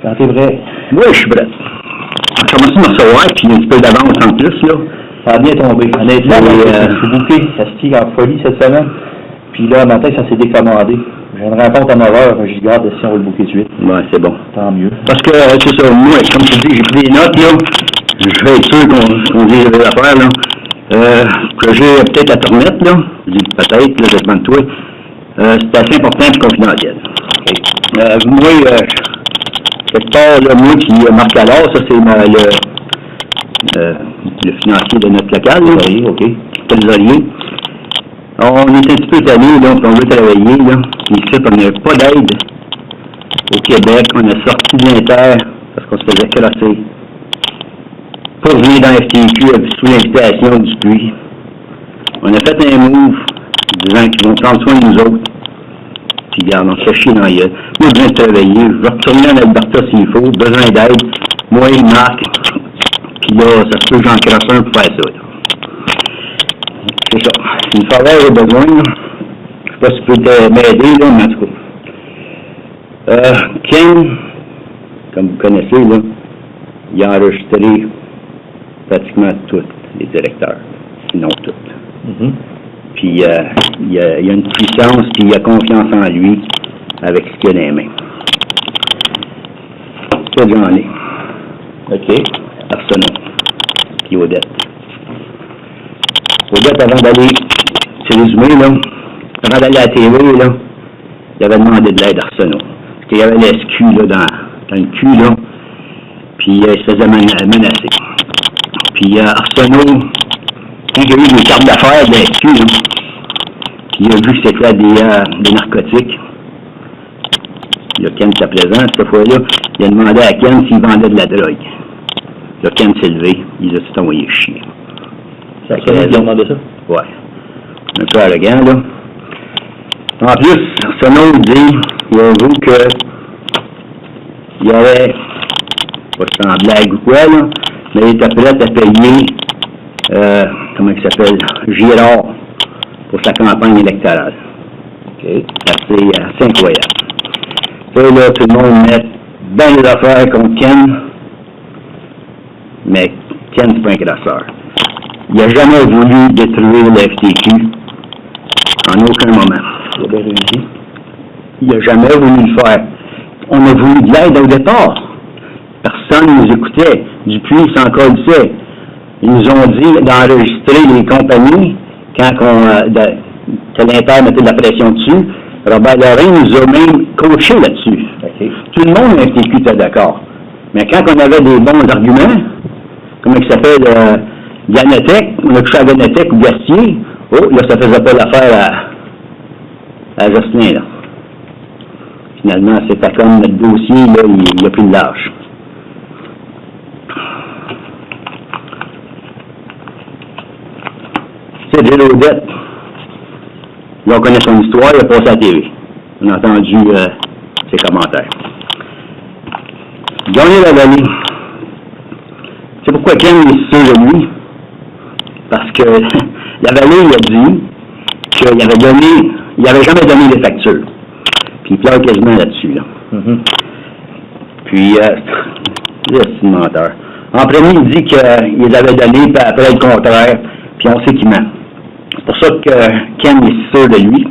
Quand t'es prêt. Oui, je suis prêt. On commence à me recevoir, puis un petit peu d'avance en plus, là. Ça a bien tombé. Honnêtement, je suis bouqué, ça se tire en folie cette semaine. Puis là, matin, ça s'est décommandé. J'ai une rencontre à 9h, je garde si on va le bouquer de suite. Ouais, c'est bon. Tant mieux. Parce que, c'est ça, moi, comme tu dis, j'ai pris des notes, là. Je vais être sûr qu'on dise les affaires, là. Que j'ai peut-être à te remettre, là. Je dis peut-être, là, je demande toi. C'est assez important et confidentiel. Okay. Moi, quelque part, là, moi qui Marc Allard, ça c'est le financier de notre local, là. Oui, OK. Trésorier. On est un petit peu tanné, là, puis on veut travailler, là. Puis ici, on n'a pas d'aide au Québec. On a sorti de l'Inter parce qu'on se faisait crasser. Pour venir dans FTQ sous l'invitation du PUI. On a fait un move disant qu'ils vont prendre soin de nous autres. Puis regarde, on se fait chier dans la gueule. Moi, je viens de travailler. Je vais retourner en Alberta s'il faut. Besoin d'aide. Moi, Marc. Puis là, ça se peut que j'en crasse un pour faire ça, là. C'est ça. Une faveur, j'ai besoin, là. Je sais pas si tu peux m'aider, là, mais en tout cas. Ken, comme vous connaissez, là, il a enregistré pratiquement tous les directeurs, sinon toutes. Mm-hmm. Puis il y a une puissance, puis il a confiance en lui avec ce qu'il a dans les mains. Ça, j'en ai. OK. Arsenault. Puis Odette. Odette, avant d'aller, c'est résumé, là, avant d'aller à la TV, là, il avait demandé de l'aide à Arsenault. Parce qu'il y avait l'SQ, là, dans le cul, là, puis il se faisait menacer. Puis Arsenault, quand il a eu des cartes d'affaires de la SQ, là, puis il a vu que c'était des narcotiques, il y a Ken qui était présent cette fois-là, il a demandé à Ken s'il vendait de la drogue. Là, Ken s'est levé, il a tout envoyé chier. C'est Arsenault qui a demandé ça? Ouais. Un peu arrogant, là. En plus, Arsenault dit, il avoue que il y avait, pas si c'est en blague ou quoi, là, mais il était prêt à payer, comment il s'appelle, Girard, pour sa campagne électorale. OK. Assez incroyable. Ça, là, tout le monde met bien les affaires contre Ken, mais Ken, c'est pas un crasseur. Il n'a jamais voulu détruire le FTQ, en aucun moment. Il a bien réussi. Il n'a jamais voulu le faire. On a voulu de l'aide au départ. Personne ne nous écoutait. Dupuis s'en colissait. Ils nous ont dit d'enregistrer les compagnies quand que l'Inter mettait de la pression dessus. Robert Lorrain nous a même coaché là-dessus. Okay. Tout le monde à FTQ était d'accord. Mais quand on avait des bons arguments, comment il s'appelle, Ganotech, on a touché à Ganotech ou Gastier, oh, là, ça faisait pas l'affaire à Jocelyn, là. Finalement, c'était comme notre dossier, là, il a pris de l'âge. C'est Gilles Odette. Là, on connaît son histoire, il a passé à la TV. On a entendu ses commentaires. Gagner la vallée. C'est pourquoi Ken est sûr de lui. Parce que la vallée, il a dit qu'il avait jamais donné les factures. Puis il pleure quasiment là-dessus, là. Mm-hmm. Puis, c'est un menteur. En premier, il dit qu'il les avait donnés, puis après le contraire, puis on sait qu'il ment. C'est pour ça que Ken est sûr de lui.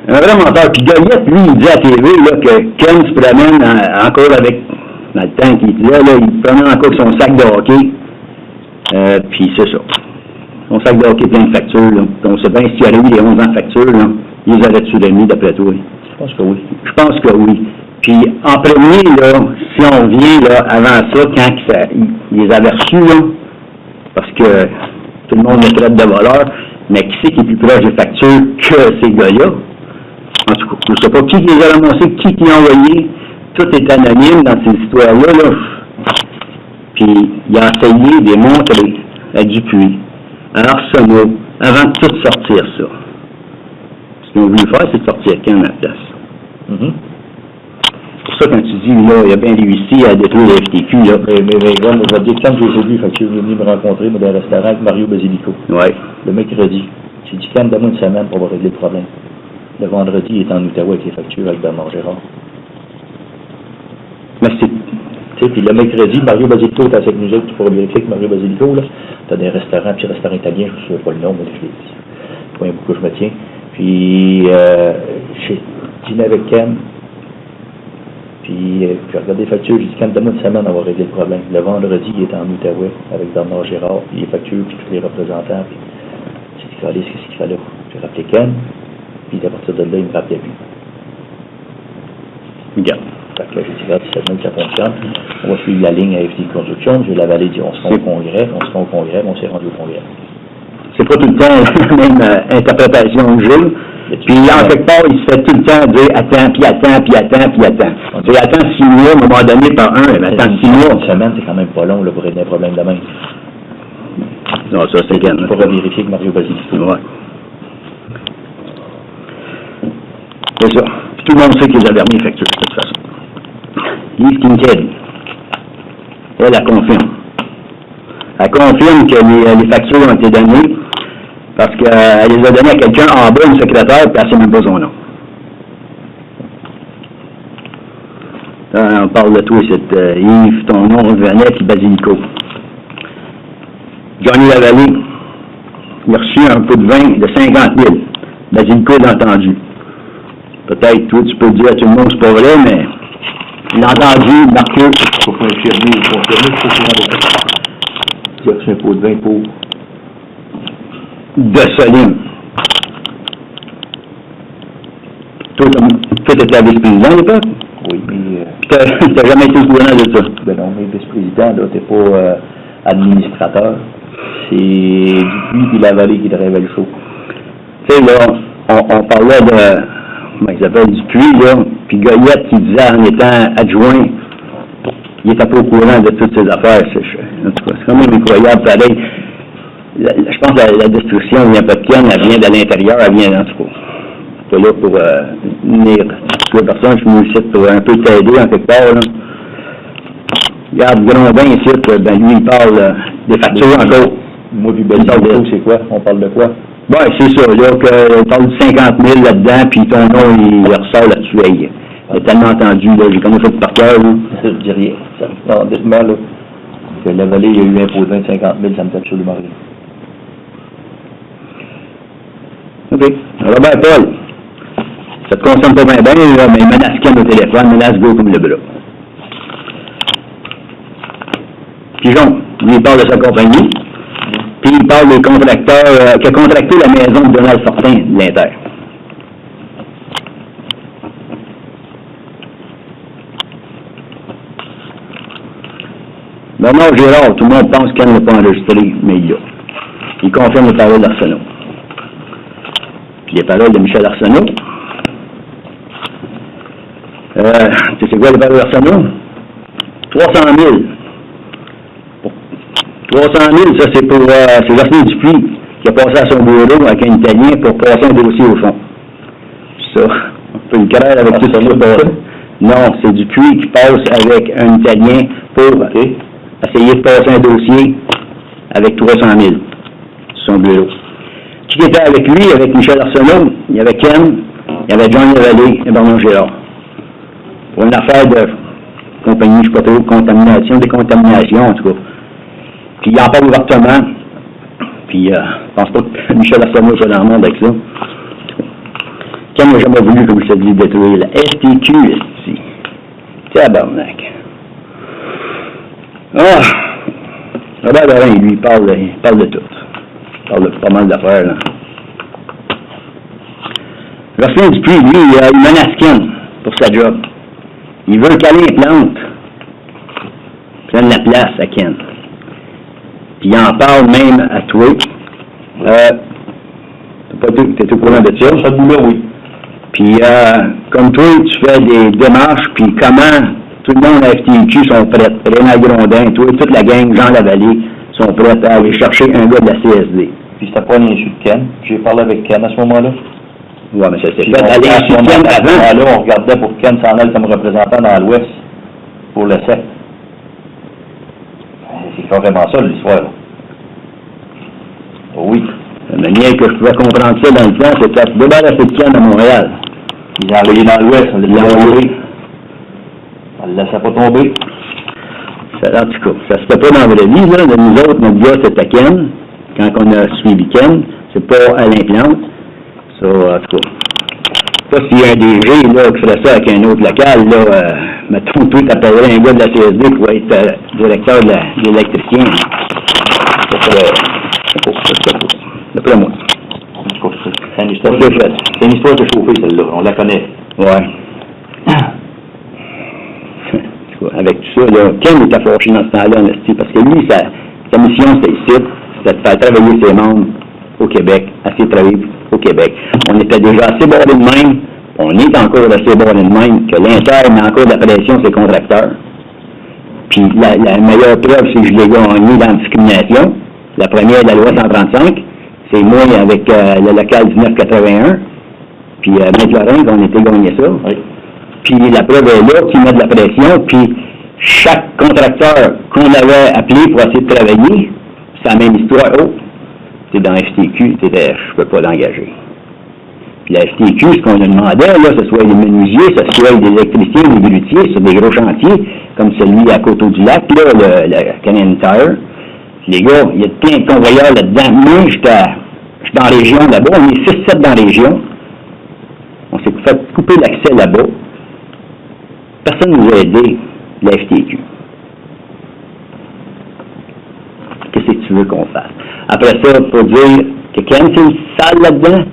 Un vrai menteur. Puis Goliath, lui, il dit à la TV là, que Ken se promène encore avec, dans le temps qu'il était là, il se promène encore avec son sac de hockey. Puis c'est ça. Son sac de hockey plein de factures, là. On sait bien s'il y aurait eu les 11 ans de factures, là, ils les auraient-tu remis d'après toi? Je pense que oui. Je pense que oui. Puis en premier, là, si on vient là, avant ça, quand ils les avaient reçus, là, parce que tout le monde les traite de voleurs, mais qui c'est qui est plus proche des factures que ces gars-là? En tout cas, je ne sais pas qui les a ramassés, qui les a envoyés. Tout est anonyme dans ces histoires-là, là. Puis il a essayé de les montrer à Dupuis, à Arsenault, avant de tout sortir ça. Ce qu'ils ont voulu faire, c'est de sortir Ken à la place. Mm-hmm. C'est pour ça, quand tu dis, là, il a bien réussi à détruire le FTQ, là. Mais on va dire que quand j'ai vu, fait que je suis venu me rencontrer dans un restaurant avec Mario Basilico. Ouais. Le mercredi. J'ai dit, Ken, donne-moi une semaine pour régler le problème. Le vendredi, il est en Outaouais avec les factures avec Bernard Gérard. Mais c'est... Tu sais, puis le mercredi, Mario Basilico est avec nous autres pour vérifier avec Mario Basilico, là. T'as des restaurants, petits restaurants italiens, je ne me souviens pas le nom, mais je l'ai dit. C'est pas un bout que je me tiens. Puis, j'ai dîné avec Ken. Puis, j'ai regardé les factures, j'ai dit, Ken, donne-moi une semaine, on va régler le problème. Le vendredi, il était en Outaouais avec Bernard Gérard, puis les factures, puis tous les représentants, puis j'ai dit, qu'est-ce qu'il fallait? J'ai rappelé Ken, puis à partir de là, il me rappelait plus. Regarde. Fait que là, j'ai dit, regarde, si ça fonctionne, on va suivre la ligne à FD Construction. J'ai la vallée dit, on se rend au congrès, on s'est rendu au congrès. C'est pas tout le temps la même interprétation que j'ai. Puis en quelque part, il se fait tout le temps dire attends, puis attends, puis attends, puis attends. Tu attends 6 mois, à un moment donné, par un, mais attends 6 mois. Une semaine, c'est quand même pas long là, pour régler un problème de même. Non, ça, c'est bien. Pour vérifier que Mario Basilico. Ouais. C'est ça. Puis tout le monde sait qu'ils avaient remis les factures, de toute façon. Lise Kincaid, elle confirme. Elle confirme que les factures ont été données parce qu'elle les a données à quelqu'un en bas, une secrétaire, puis elle ne sait même pas son nom. On parle de toi, c'est Yves, ton nom revenait, puis Basilico. Johnny Lavallée, il a reçu un pot de vin de 50 000. Basilico l'a entendu. Peut-être, toi, tu peux dire à tout le monde que c'est pas vrai, mais il a entendu marquer. Il faut confirmer, il faut confirmer. Il a reçu un pot de vin pour de Solim. Toi, tu étais à vice-président à l'époque? Oui, mais... Tu n'as jamais été au courant de ça? Ben non, mais vice-président, là, t'es pas administrateur. C'est Dupuis et la vallée qui drivaient le show. Tu sais, là, on parlait de... Comment il s'appelle? Dupuis, là, puis Goyette qui disait en étant adjoint, il n'était pas au courant de toutes ces affaires. En tout cas, c'est quand même incroyable, pareil. Je pense que la destruction vient pas de Ken, elle vient de l'intérieur, elle vient, en tout cas. Je suis pas là pour venir tuer personne, je suis venu ici pour un peu t'aider en quelque part, là. Regarde, Grondin ici, ben lui, il parle des factures encore. Moi, puis Basilico, c'est quoi? On parle de quoi? Ben, c'est ça, là, qu'on parle de 50 000 là-dedans, puis ton nom, il ressort là-dessus. J'ai tellement entendu, là, j'ai comme fait par cœur, là. Je dis rien. Non, dites-moi, là, que la vallée, il y a eu un pot de 50 000, ça me fait absolument rien. OK. Robert Paul, ça te concerne pas bien, là, mais il menace Ken au téléphone, menace Go comme le bras. Pigeon, lui, il parle de sa compagnie, puis il parle des contracteurs, qui a contracté la maison de Donald Fortin de l'Inter. Bernard Gérard, tout le monde pense qu'elle n'a pas enregistré, mais il l'a. Il confirme les paroles d'Arsenault. Puis les paroles de Michel Arsenault. Tu sais c'est quoi les paroles d'Arsenault? 300 000. 300 000, ça c'est pour c'est Jasmin Dupuis qui a passé à son bureau avec un Italien pour passer un dossier au fond. Ça, on peut le créer avec tout ça. Non, c'est Dupuis qui passe avec un Italien pour essayer de passer un dossier avec 300 000 sur son bureau. Qui était avec lui, avec Michel Arsenault? Il y avait Ken, il y avait Johnny Lavallée et Bernard Gérard. Pour une affaire de compagnie, je ne sais pas trop, contamination, décontamination en tout cas. Puis il en parle ouvertement. Puis je pense pas que Michel Arsenault soit dans le monde avec ça. Ken n'a jamais voulu, comme je te dis, détruire la STQ ici. Tabarnak. Ah! Robert Dorin, lui, il parle de tout. Il parle de pas mal d'affaires, là. Jocelyn Dupuis, lui, il menace Ken pour sa job. Il veut caler les plantes. Prendre la place à Ken. Puis il en parle même à toi. T'es au courant de ça? Ça bout-là, oui. Puis comme toi, tu fais des démarches, puis comment tout le monde à FTQ sont prêts. Rénal Grondin, toi, toute la gang, Jean Lavallée, sont prêts à aller chercher un gars de la CSD. Puis c'était pas un insu de Ken. J'ai parlé avec Ken à ce moment-là. Ouais, mais ça s'est fait aller insu de Ken avant. Là, on regardait pour Ken s'en aille comme représentant dans l'Ouest pour le CEP. C'est carrément ça, l'histoire. Oui. La manière que je pouvais comprendre ça dans le temps, c'était de se débarrasser de Ken à Montréal. Ils l'ont envoyé dans l'Ouest, on l'a envoyé. ne le laissait pas tomber. En tout cas, ça se fait pas dans la vraie vie, là. De nous autres, notre gars, c'était Ken. Quand on a suivi Ken, c'est pas Alain Plante. Ça, en tout cas. Pas s'il y a un DG, là, qui ferait ça avec un autre local, là, mettons, toi, t'appellerais un gars de la CSD pour être directeur de l'électricien. Ça serait pas. D'après moi. C'est une histoire de chauffer, celle-là. On la connaît. Ouais. Avec tout ça, là, Ken était fâché dans ce temps-là, en esti, parce que lui, sa mission, c'était ici, c'était de faire travailler ses membres au Québec, assez travailler au Québec. On était déjà assez borné de même, on est encore assez borné de même, que l'Inter met encore de la pression sur les contracteurs. Puis la meilleure preuve, c'est que je l'ai gagné dans la discrimination. La première, la loi 135, c'est moi avec le local 1981, puis Maître Lorrain, qu'on était gagné ça. Oui. Puis la preuve est là, qui met de la pression, puis chaque contracteur qu'on avait appelé pour essayer de travailler, c'est la même histoire. Oh, t'es dans FTQ, je peux pas l'engager. Puis la FTQ, ce qu'on a demandé, là, ce soit des menuisiers, ce soit des électriciens, des grutiers sur des gros chantiers, comme celui à Coteau-du-Lac, là, le Canadian Tire. Les gars, il y a plein de convoyeurs là-dedans. Moi, j'étais en région là-bas, on est 6-7 dans la région. On s'est fait couper l'accès là-bas. Personne ne nous a aidé, la FTQ. Qu'est-ce que tu veux qu'on fasse? Après ça, pour dire que quand c'est une salle là-dedans,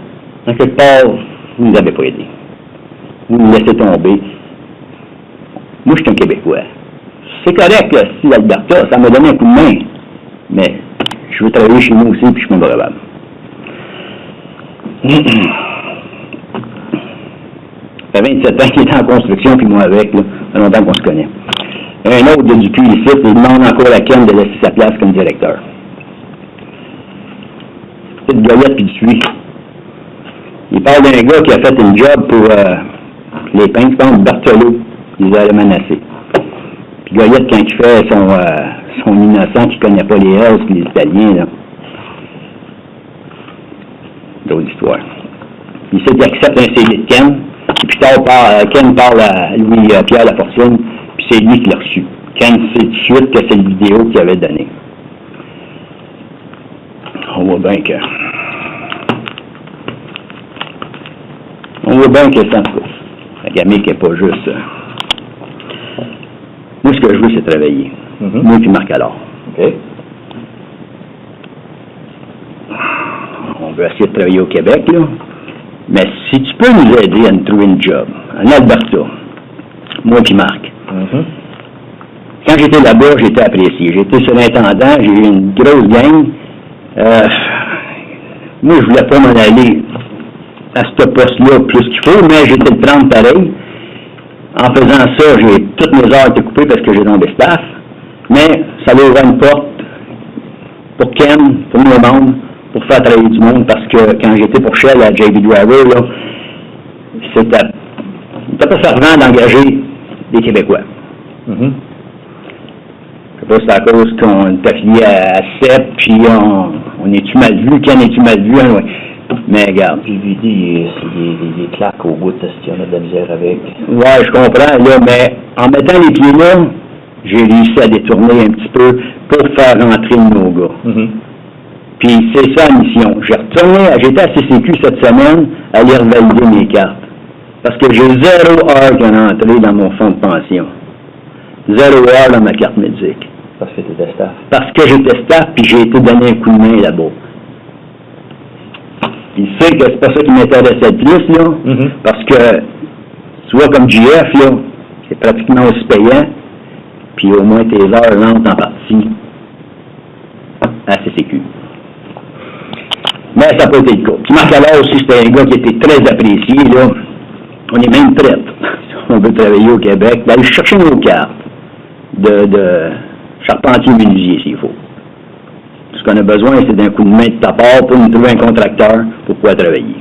en quelque part, vous ne nous avez pas aidé. Vous nous laissez tomber. Moi, je suis un Québécois. C'est correct, là, si l'Alberta, ça m'a donné un coup de main. Mais je veux travailler chez nous aussi, puis je suis pas capable. Ça fait 27 ans qu'il est en construction, puis moi avec, là. Ça fait longtemps qu'on se connaît. Un autre de Dupuis ici, il demande encore à Ken de laisser sa place comme directeur. Petite goyette puis Dupuis. Il parle d'un gars qui a fait une job pour les peintres, je pense, Bartolo. Il les a menacés. Puis Goyette, quand il fait son innocent, qui ne connaît pas les Hells puis les Italiens, là. D'autres histoires. Il sait qu'il accepte un CD de Ken. Et puis tard, Ken parle à Louis-Pierre Lafortune, puis c'est lui qui l'a reçu. Ken sait tout de suite que c'est le vidéo qu'il avait donné. On voit bien que ça, la gamique n'est pas juste. Moi, ce que je veux, c'est travailler. Moi puis Marc alors. OK. On veut essayer de travailler au Québec, là. Mais si tu peux nous aider à nous trouver une job, en Alberta, moi puis Marc. Quand j'étais là-bas, j'étais apprécié. J'étais surintendant, j'ai eu une grosse gang. Moi, je voulais pas m'en aller à ce poste-là plus qu'il faut, mais j'étais le prendre pareil. En faisant ça, toutes mes heures étaient coupées parce que j'ai tombé staff. Mais ça m'a ouvert une porte pour Ken, pour tout le monde, pour faire travailler du monde, parce que quand j'étais pour Shell à JB Driver, là, c'était pas servant d'engager des Québécois. Je sais pas si c'est à cause qu'on est affilié à CEP, puis on est-tu mal vu, Ken est-tu mal vu, hein, ouais. Mais regarde. PVD, il est claque au bout de ça, si on a de la misère avec. Ouais, je comprends, là, mais en mettant les pieds là, j'ai réussi à détourner un petit peu pour faire rentrer nos gars. Puis c'est ça la mission. J'étais à CCQ cette semaine à aller revalider mes cartes. Parce que j'ai 0 heure qui est entré dans mon fonds de pension. 0 heure dans ma carte médic. Parce que tu étais staff. Parce que j'étais staff, puis j'ai été donné un coup de main là-bas. Il sait que c'est pas ça qui m'intéressait le plus, là. Parce que, tu vois, comme GF, là, c'est pratiquement aussi payant, puis au moins tes heures rentrent en partie à CCQ. Mais ça n'a pas été le cas. Puis Marc Allard aussi, c'était un gars qui était très apprécié, là. On est même prêts, on veut travailler au Québec, d'aller chercher nos cartes de charpentier menuisier, s'il faut. Ce qu'on a besoin, c'est d'un coup de main de ta part pour nous trouver un contracteur pour pouvoir travailler.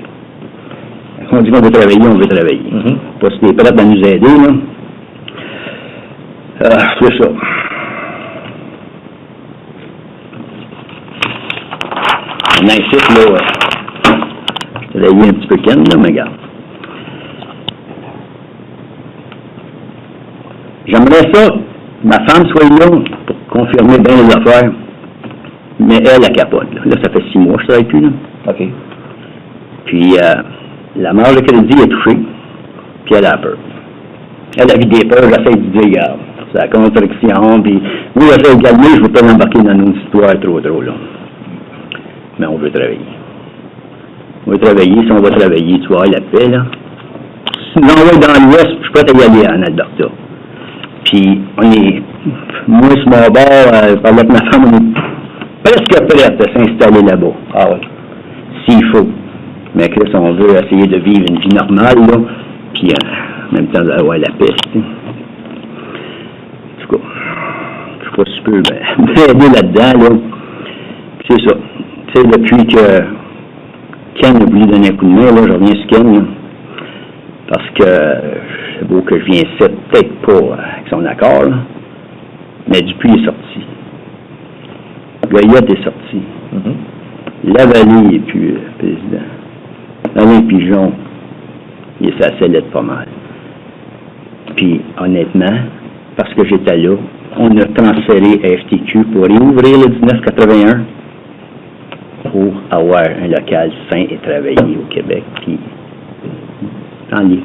On dit qu'on veut travailler, on veut travailler. Pas si tu es prêt à nous aider, là. C'est ça. On a un site, là, je vais un petit peu Ken, là, mais regarde. J'aimerais ça, ma femme soit là pour confirmer bien les affaires, mais elle capote. Là, ça fait 6 mois que je travaille plus. Là. OK. Puis, la marge de crédit est touchée, puis elle a peur. Elle a vu des peurs, j'essaie de dire, regarde, c'est la construction, puis oui, j'essaie de calmer, je ne veux pas m'embarquer dans une histoire trop, là. Mais on veut travailler. On veut travailler, si on va travailler, tu vois, la paix, là. Si on va dans l'Ouest, je suis prêt à y aller en Alberta. Puis, moi, sur mon bord, par avec ma femme, on est presque prêt à s'installer là-bas. Ah oui. S'il faut. Mais Chris, on veut essayer de vivre une vie normale, là, puis en même temps d'avoir la paix. En tout cas, je sais pas si tu peux m'aider là-dedans, là. C'est ça. Tu sais, depuis que Ken a voulu donner un coup de main, là, je reviens sur Ken, là, parce que c'est beau que je viens ici, peut-être pas avec son accord, là, mais Dupuis est sorti. Goyette est sorti. Lavallée est plus président. Alain Pigeon, il est sa sellette pas mal. Puis, honnêtement, parce que j'étais là, on a transféré à FTQ pour réouvrir le 1981 pour avoir un local sain et travailler au Québec, puis dans les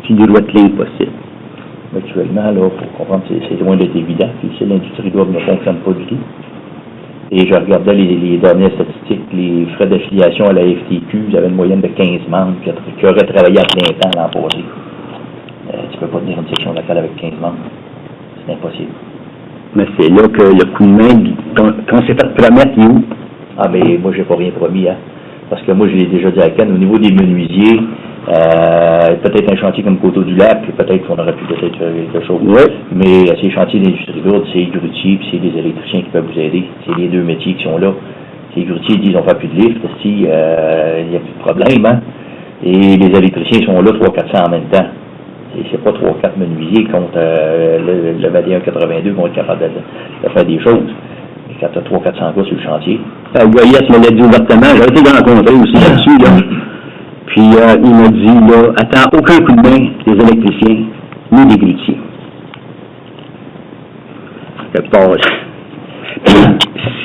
plus droites lignes possibles. Actuellement, là, il faut comprendre que c'est loin d'être évident. Ici, l'industrie double ne fonctionne pas du tout. Et je regardais les dernières statistiques, les frais d'affiliation à la FTQ, ils avaient une moyenne de 15 membres qui auraient travaillé à plein temps l'an passé. Tu peux pas tenir une section locale avec 15 membres. C'est impossible. Mais c'est là que le coup de main, quand c'est fait promettre, il est où? Ah, mais moi, j'ai pas rien promis, hein. Parce que moi, je l'ai déjà dit à Ken, au niveau des menuisiers, peut-être un chantier comme Coteau-du-Lac, peut-être qu'on aurait pu peut-être faire quelque chose. Oui. Mais ces chantiers d'industrie lourde, c'est les grutiers puis c'est les électriciens qui peuvent vous aider. C'est les deux métiers qui sont là. Les grutiers disent on ne fait plus de lift, il n'y a plus de problème, hein. Et les électriciens sont là 300-400 en même temps. C'est pas 3-4 menuisiers contre le 21-82 vont être capables de faire des choses. Et quand tu as 300-400 gars sur le chantier. Goyette me l'a dit ouvertement, j'avais été le rencontrer aussi là-dessus, là. Puis il m'a dit, là, attends aucun coup de main des électriciens, ni des grutiers.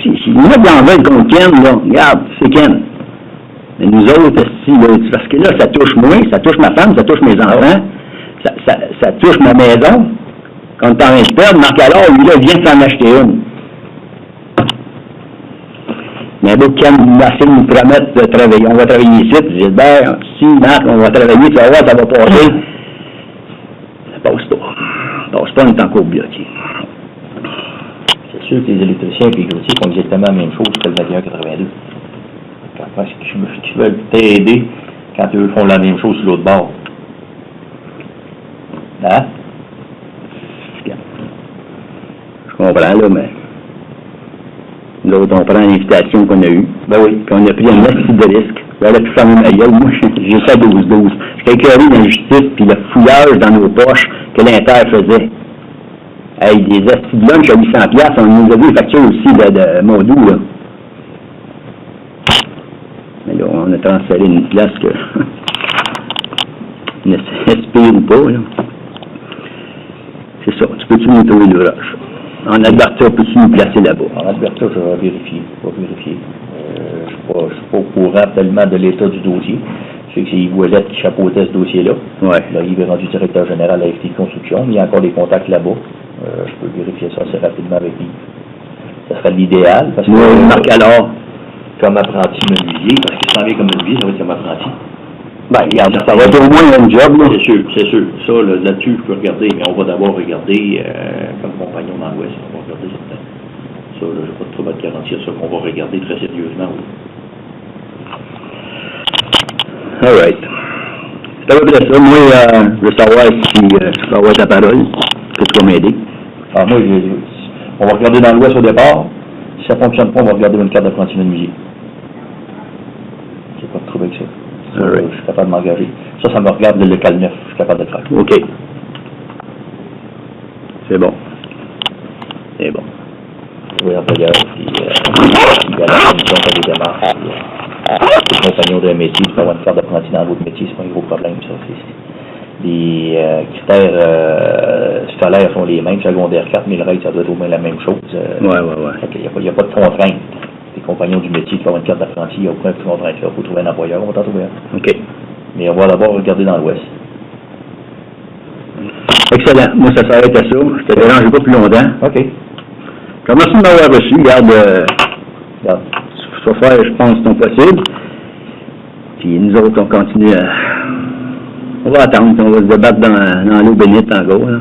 Si nous en veulent contre Ken, là, regarde, c'est Ken. Mais nous autres, parce que là, ça touche moi, ça touche ma femme, ça touche mes enfants, ça touche ma maison. Quand t'en es perdre, Marc alors, lui, là, il vient de s'en acheter une. Mais bon, Ken m'a fait nous promettre de travailler. On va travailler ici, puis Gilbert, si, Marc, on va travailler, tu vas voir, ça va passer. Ça passe pas. Ça passe pas, on est encore bloqué. C'est sûr que les électriciens et les grutiers font exactement la même chose que le 21-82. Parce qu'ils veulent t'aider quand eux font la même chose sur l'autre bord. Hein? Je comprends, là, mais l'autre, on prend l'invitation qu'on a eue. Ben oui. Puis on a pris un assez de risque. J'aurais pu fermer ma gueule. Moi, j'ai fait 12-12. J'étais écœuré dans la justice, puis le fouillage dans nos poches que l'Inter faisait. Hey, des astis de lunch à 800$, on nous a vu les factures aussi de Mondou, là. Mais là, on a transféré une place que ne s'inspire ou pas, là. C'est ça. Tu peux-tu nous trouver l'ouvrage? En Alberta, peux-tu nous placer là-bas? En Alberta, je vais vérifier. Je ne suis pas au courant tellement de l'état du dossier. Je sais que c'est Yves Ouellette qui chapeautait ce dossier-là. Ouais. Là, Yves est rendu directeur général à FT Construction. Il y a encore des contacts là-bas. Je peux vérifier ça assez rapidement avec Yves. Ça serait l'idéal. Parce que Marc alors, comme apprenti menuisier, parce qu'il s'en vient comme menuisier, ça va être comme apprenti. Ben, regarde, ça va être au moins un job, là. C'est sûr. Ça, là-dessus, je peux regarder, mais on va d'abord regarder, comme compagnon dans l'Ouest, on va regarder ça. Ça, là, j'ai pas de trouble à te garantir ça, qu'on va regarder très sérieusement. Oui. All right. C'est à peu près ça. Moi, je veux savoir si je peux avoir ta parole, que tu vas m'aider. Ah, moi, on va regarder dans l'Ouest au départ. Si ça ne fonctionne pas, on va regarder une carte d'apprenti menuisier. J'ai pas de trouble avec ça. Right. Je suis capable de m'engager. Ça me regarde le local neuf. Je suis capable de faire. OK. C'est bon. C'est bon. Oui, employeur, puis il y a la commission qui a des démarches. Les compagnons d'un métier, tu peux avoir une carte d'apprenti dans l'autre métier, c'est pas un gros problème, ça. les critères scolaires sont les mêmes. Secondaire 4, millerates, ça doit être au moins la même chose. Il n'y a pas de contrainte. Les compagnons du métier qui ont une carte d'apprenti, il n'y a aucun contrainte. Il faut trouver un employeur, on va t'en trouver un. OK. Mais on va d'abord regarder dans l'Ouest. Excellent. Moi, ça s'arrête à ça. Je te dérange pas plus longtemps. OK. Merci de m'avoir reçu. Regarde. Tu vas faire, je pense, ton possible. Puis nous autres, on continue à... On va attendre, on va se débattre dans l'eau bénite, en gros. Là.